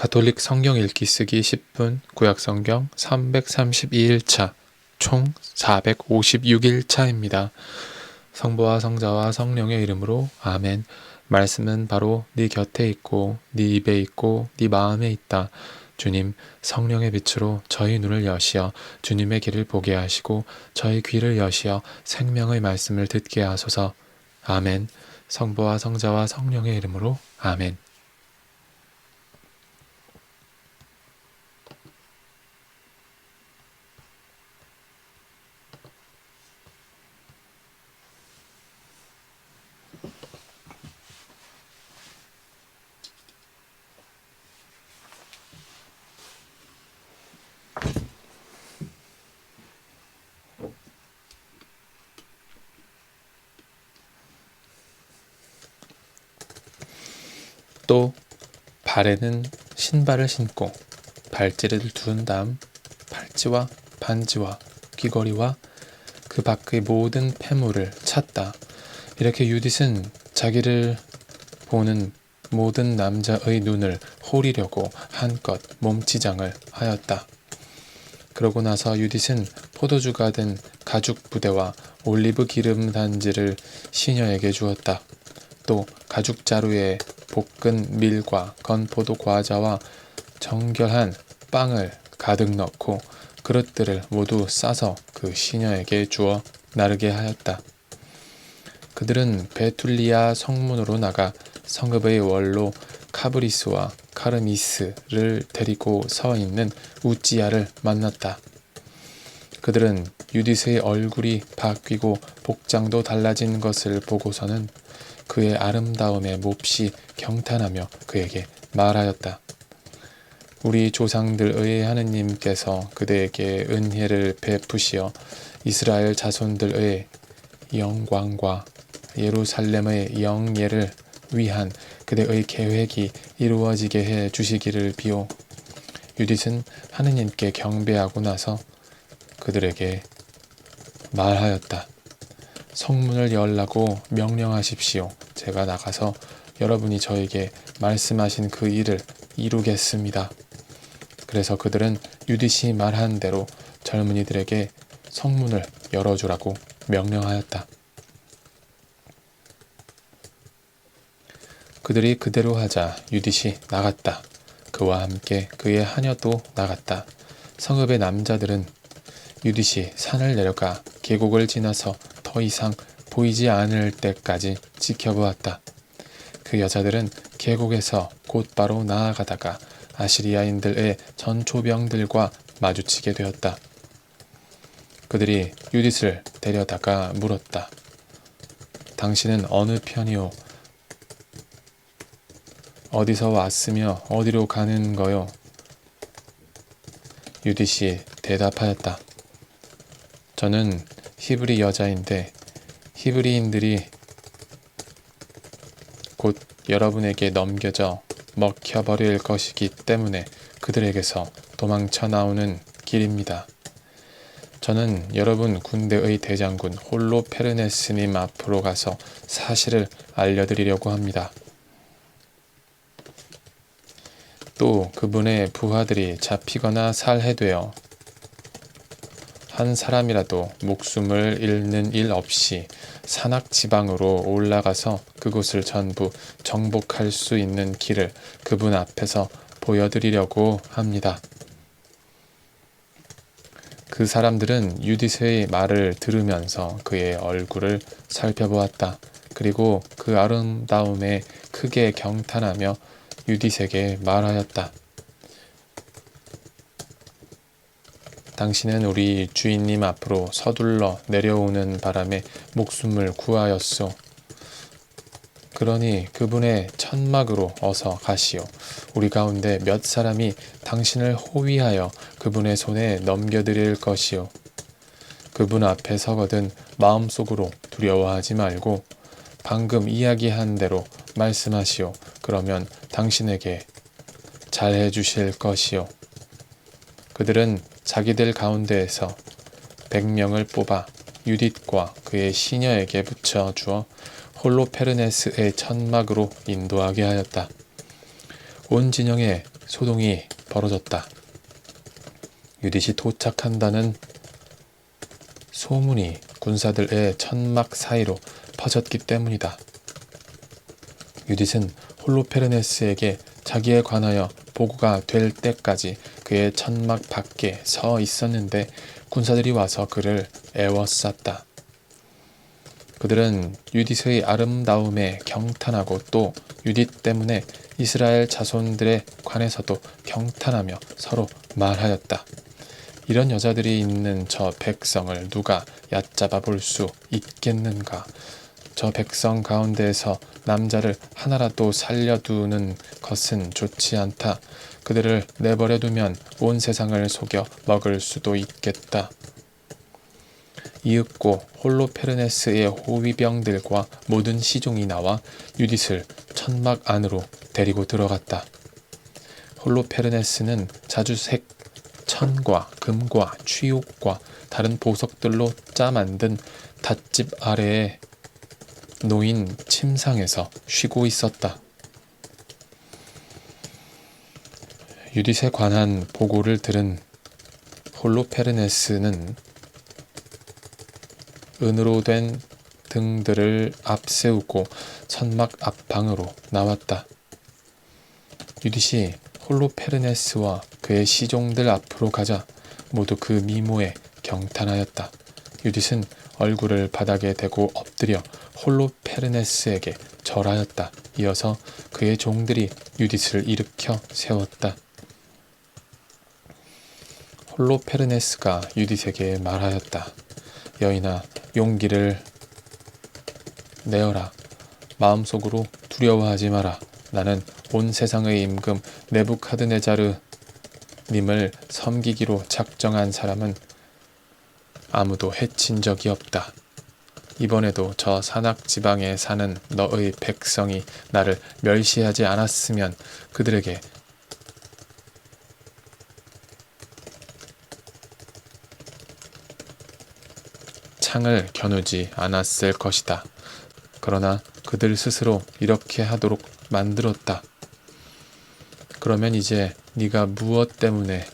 가톨릭 성경 읽기 쓰기 10분 구약성경 332일차 총 456일차입니다. 성부와 성자와 성령의 이름으로 아멘. 말씀은 바로 네 곁에 있고 네 입에 있고 네 마음에 있다. 주님, 성령의 빛으로 저희 눈을 여시어 주님의 길을 보게 하시고 저희 귀를 여시어 생명의 말씀을 듣게 하소서. 아멘. 성부와 성자와 성령의 이름으로 아멘. 또 발에는 신발을 신고 발찌를 두른 다음 팔찌와 반지와 귀걸이와 그 밖의 모든 폐물을 찼다. 이렇게 유딧은 자기를 보는 모든 남자의 눈을 호리려고 한껏 몸치장을 하였다. 그러고 나서 유딧은 포도주가 된 가죽 부대와 올리브 기름 단지를 시녀에게 주었다. 또 가죽 자루에 볶은 밀과 건포도 과자와 정결한 빵을 가득 넣고 그릇들을 모두 싸서 그 시녀에게 주어 나르게 하였다. 그들은 베툴리아 성문으로 나가 성읍의 원로 카브리스와 카르미스를 데리고 서 있는 우찌야를 만났다. 그들은 유딧의 얼굴이 바뀌고 복장도 달라진 것을 보고서는 그의 아름다움에 몹시 경탄하며 그에게 말하였다. 우리 조상들의 하느님께서 그대에게 은혜를 베푸시어 이스라엘 자손들의 영광과 예루살렘의 영예를 위한 그대의 계획이 이루어지게 해 주시기를 비오. 유딧은 하느님께 경배하고 나서 그들에게 말하였다. 성문을 열라고 명령하십시오. 제가 나가서 여러분이 저에게 말씀하신 그 일을 이루겠습니다. 그래서 그들은 유딧이 말한 대로 젊은이들에게 성문을 열어주라고 명령하였다. 그들이 그대로 하자 유딧이 나갔다. 그와 함께 그의 하녀도 나갔다. 성읍의 남자들은 유딧이 산을 내려가 계곡을 지나서 더 이상 보이지 않을 때까지 지켜보았다. 그 여자들은 계곡에서 곧바로 나아가다가 아시리아인들의 전초병들과 마주치게 되었다. 그들이 유딧을 데려다가 물었다. 당신은 어느 편이오? 어디서 왔으며 어디로 가는 거요? 유딧이 대답하였다. 저는 히브리 여자인데 히브리인들이 곧 여러분에게 넘겨져 먹혀버릴 것이기 때문에 그들에게서 도망쳐 나오는 길입니다. 저는 여러분 군대의 대장군 홀로페르네스님 앞으로 가서 사실을 알려드리려고 합니다. 또 그분의 부하들이 잡히거나 살해되어 한 사람이라도 목숨을 잃는 일 없이 산악지방으로 올라가서 그곳을 전부 정복할 수 있는 길을 그분 앞에서 보여드리려고 합니다. 그 사람들은 유딧의 말을 들으면서 그의 얼굴을 살펴보았다. 그리고 그 아름다움에 크게 경탄하며 유딧에게 말하였다. 당신은 우리 주인님 앞으로 서둘러 내려오는 바람에 목숨을 구하였소. 그러니 그분의 천막으로 어서 가시오. 우리 가운데 몇 사람이 당신을 호위하여 그분의 손에 넘겨드릴 것이오. 그분 앞에 서거든 마음속으로 두려워하지 말고 방금 이야기한 대로 말씀하시오. 그러면 당신에게 잘해 주실 것이오. 그들은 자기들 가운데에서 100명을 뽑아 유딧과 그의 시녀에게 붙여 주어 홀로페르네스의 천막으로 인도하게 하였다. 온 진영에 소동이 벌어졌다. 유딧이 도착한다는 소문이 군사들의 천막 사이로 퍼졌기 때문이다. 유딧은 홀로페르네스에게 자기에 관하여 보고가 될 때까지 그의 천막 밖에 서 있었는데 군사들이 와서 그를 애워쌌다. 그들은 유딧의 아름다움에 경탄하고 또 유딧 때문에 이스라엘 자손들에 관해서도 경탄하며 서로 말하였다. 이런 여자들이 있는 저 백성을 누가 얕잡아 볼 수 있겠는가? 저 백성 가운데에서 남자를 하나라도 살려두는 것은 좋지 않다. 그들을 내버려 두면 온 세상을 속여 먹을 수도 있겠다. 이윽고 홀로페르네스의 호위병들과 모든 시종이 나와 유딧을 천막 안으로 데리고 들어갔다. 홀로페르네스는 자주색 천과 금과 취옥과 다른 보석들로 짜 만든 닷집 아래에 놓인 침상에서 쉬고 있었다. 유딧에 관한 보고를 들은 홀로페르네스는 은으로 된 등들을 앞세우고 천막 앞방으로 나왔다. 유딧이 홀로페르네스와 그의 시종들 앞으로 가자 모두 그 미모에 경탄하였다. 유딧은 얼굴을 바닥에 대고 엎드려 홀로페르네스에게 절하였다. 이어서 그의 종들이 유딧을 일으켜 세웠다. 홀로페르네스가 유딧에게 말하였다. 여인아, 용기를 내어라. 마음속으로 두려워하지 마라. 나는 온 세상의 임금 네부카드네자르 님을 섬기기로 작정한 사람은 아무도 해친 적이 없다. 이번에도 저 산악 지방에 사는 너의 백성이 나를 멸시하지 않았으면 그들에게 창을 겨누지 않았을 것이다. 그러나 그들 스스로 이렇게 하도록 만들었다. 그러면 이제 네가 무엇 때문에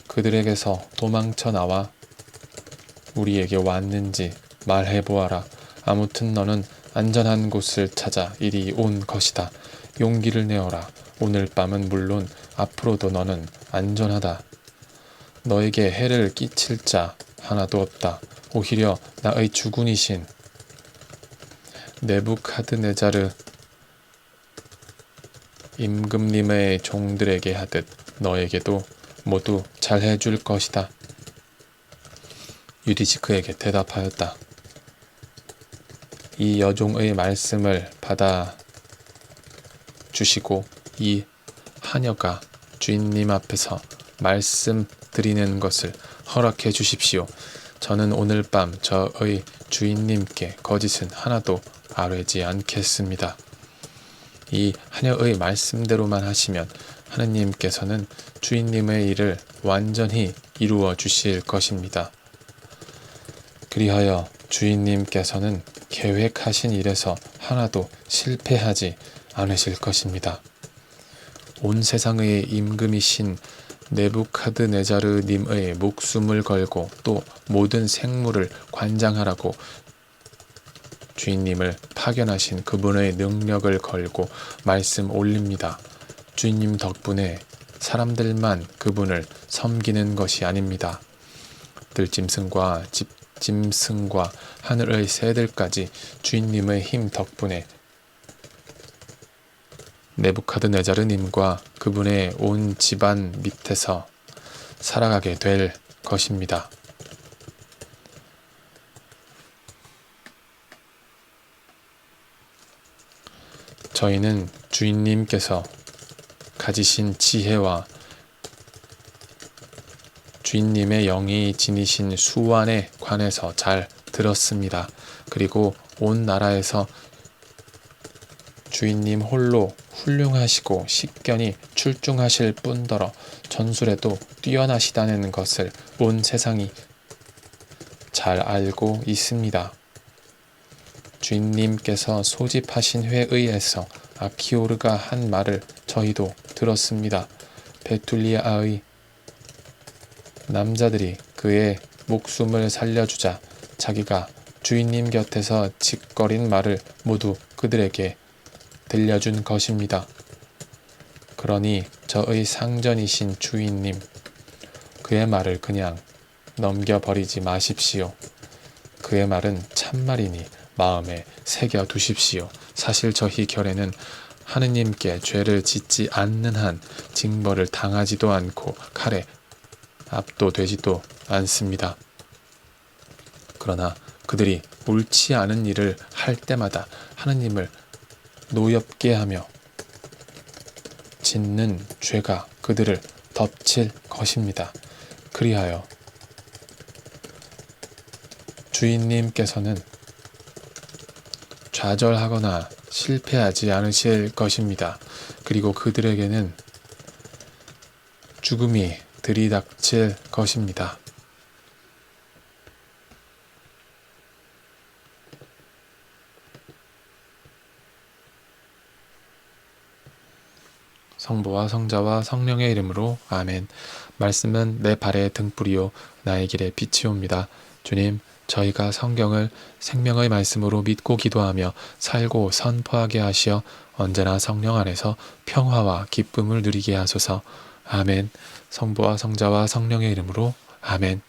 그들에게서 도망쳐 나와 우리에게 왔는지 말해보아라. 아무튼 너는 안전한 곳을 찾아 이리 온 것이다. 용기를 내어라. 오늘 밤은 물론 앞으로도 너는 안전하다. 너에게 해를 끼칠 자 하나도 없다. 오히려 나의 주군이신 네부카드네자르 임금님의 종들에게 하듯 너에게도 모두 잘해줄 것이다. 유딧이 그에게 대답하였다. 이 여종의 말씀을 받아 주시고 이 하녀가 주인님 앞에서 말씀드리는 것을 허락해 주십시오. 저는 오늘 밤 저의 주인님께 거짓은 하나도 아뢰지 않겠습니다. 이 하녀의 말씀대로만 하시면 하느님께서는 주인님의 일을 완전히 이루어 주실 것입니다. 그리하여 주인님께서는 계획하신 일에서 하나도 실패하지 않으실 것입니다. 온 세상의 임금이신 네부카드네자르 님의 목숨을 걸고 또 모든 생물을 관장하라고 주인님을 파견하신 그분의 능력을 걸고 말씀 올립니다. 주인님 덕분에 사람들만 그분을 섬기는 것이 아닙니다. 들짐승과 집짐승과 하늘의 새들까지 주인님의 힘 덕분에 네부카드네자르님과 그분의 온 집안 밑에서 살아가게 될 것입니다. 저희는 주인님께서 가지신 지혜와 주인님의 영이 지니신 수완에 관해서 잘 들었습니다. 그리고 온 나라에서 주인님 홀로 훌륭하시고 식견이 출중하실 뿐더러 전술에도 뛰어나시다는 것을 온 세상이 잘 알고 있습니다. 주인님께서 소집하신 회의에서 아키오르가 한 말을 저희도 들었습니다. 베툴리아의 남자들이 그의 목숨을 살려주자 자기가 주인님 곁에서 짓거린 말을 모두 그들에게 들려준 것입니다. 그러니 저의 상전이신 주인님, 그의 말을 그냥 넘겨버리지 마십시오. 그의 말은 참말이니 마음에 새겨두십시오. 사실 저희 결에는 하느님께 죄를 짓지 않는 한 징벌을 당하지도 않고 칼에 압도되지도 않습니다. 그러나 그들이 옳지 않은 일을 할 때마다 하느님을 노엽게 하며 짓는 죄가 그들을 덮칠 것입니다. 그리하여 주인님께서는 좌절하거나 실패하지 않으실 것입니다. 그리고 그들에게는 죽음이 들이닥칠 것입니다. 성부와 성자와 성령의 이름으로 아멘. 말씀은 내 발의 등불이요 나의 길에 빛이옵니다. 주님, 저희가 성경을 생명의 말씀으로 믿고 기도하며 살고 선포하게 하시어 언제나 성령 안에서 평화와 기쁨을 누리게 하소서. 아멘. 성부와 성자와 성령의 이름으로 아멘.